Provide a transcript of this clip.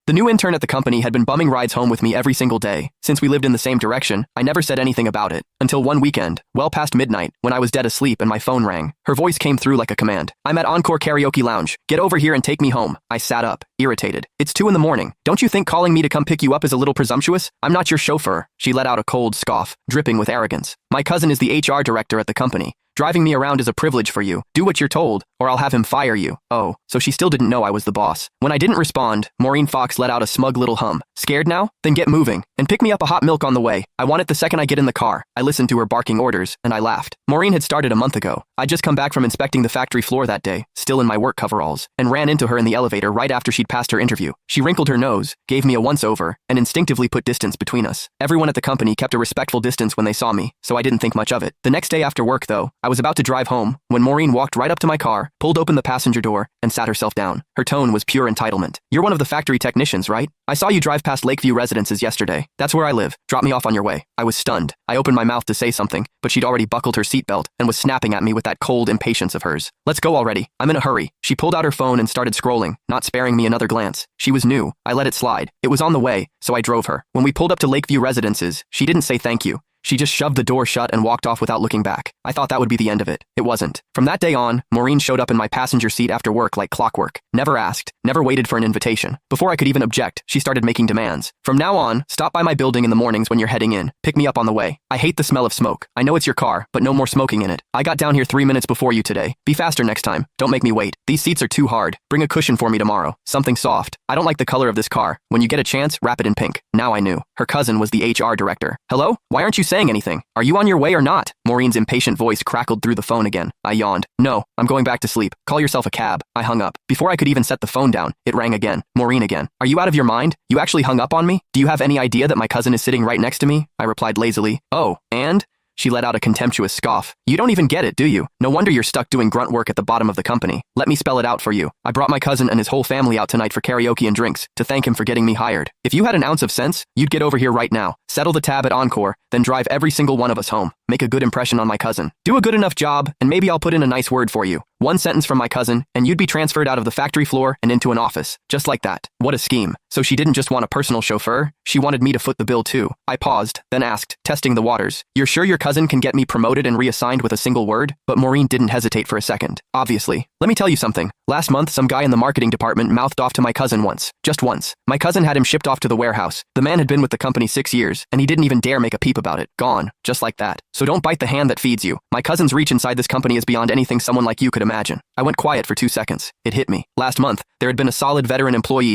The new intern at the company had been bumming rides home with me every single day. Since we lived in the same direction, I never said anything about it. Until one weekend, well past midnight, when I was dead asleep and my phone rang. Her voice came through like a command. "I'm at Encore Karaoke Lounge. Get over here and take me home." I sat up, irritated. "It's 2 in the morning. Don't you think calling me to come pick you up is a little presumptuous? I'm not your chauffeur." She let out a cold scoff, dripping with arrogance. "My cousin is the HR director at the company. Driving me around is a privilege for you. Do what you're told, or I'll have him fire you." Oh, so she still didn't know I was the boss. When I didn't respond, Maureen Fox let out a smug little hum. "Scared now? Then get moving, and pick me up a hot milk on the way. I want it the second I get in the car." I listened to her barking orders, and I laughed. Maureen had started a month ago. I'd just come back from inspecting the factory floor that day, still in my work coveralls, and ran into her in the elevator right after she'd passed her interview. She wrinkled her nose, gave me a once-over, and instinctively put distance between us. Everyone at the company kept a respectful distance when they saw me, so I didn't think much of it. The next day after work, though, I was about to drive home when Maureen walked right up to my car, pulled open the passenger door, and sat herself down. Her tone was pure entitlement. "You're one of the factory technicians, right? I saw you drive past Lakeview Residences yesterday. That's where I live. Drop me off on your way." I was stunned. I opened my mouth to say something, but she'd already buckled her seatbelt and was snapping at me with that cold impatience of hers. "Let's go already. I'm in a hurry." She pulled out her phone and started scrolling, not sparing me another glance. She was new. I let it slide. It was on the way, so I drove her. When we pulled up to Lakeview Residences, she didn't say thank you. She just shoved the door shut and walked off without looking back. I thought that would be the end of it. It wasn't. From that day on, Maureen showed up in my passenger seat after work like clockwork. Never asked, never waited for an invitation. Before I could even object, she started making demands. "From now on, stop by my building in the mornings when you're heading in. Pick me up on the way. I hate the smell of smoke. I know it's your car, but no more smoking in it. I got down here 3 minutes before you today. Be faster next time. Don't make me wait. These seats are too hard. Bring a cushion for me tomorrow. Something soft. I don't like the color of this car. When you get a chance, wrap it in pink." Now I knew. Her cousin was the HR director. "Hello? Why aren't you saying anything? Are you on your way or not?" Maureen's impatient voice crackled through the phone again. I yawned. "No, I'm going back to sleep. Call yourself a cab." I hung up. Before I could even set the phone down, it rang again. Maureen again. "Are you out of your mind? You actually hung up on me? Do you have any idea that my cousin is sitting right next to me?" I replied lazily. "Oh, and?" She let out a contemptuous scoff. "You don't even get it, do you? No wonder you're stuck doing grunt work at the bottom of the company. Let me spell it out for you. I brought my cousin and his whole family out tonight for karaoke and drinks, to thank him for getting me hired. If you had an ounce of sense, you'd get over here right now, settle the tab at Encore, then drive every single one of us home. Make a good impression on my cousin. Do a good enough job, and maybe I'll put in a nice word for you. One sentence from my cousin, and you'd be transferred out of the factory floor and into an office. Just like that. What a scheme. So she didn't just want a personal chauffeur, she wanted me to foot the bill too." I paused, then asked, testing the waters, "You're sure your cousin can get me promoted and reassigned with a single word?" But Maureen didn't hesitate for a second. "Obviously. Let me tell you something. Last month, some guy in the marketing department mouthed off to my cousin once. Just once. My cousin had him shipped off to the warehouse. The man had been with the company 6 years, and he didn't even dare make a peep about it. Gone. Just like that. So don't bite the hand that feeds you. My cousin's reach inside this company is beyond anything someone like you could imagine." I went quiet for 2 seconds. It hit me. Last month, there had been a solid veteran employee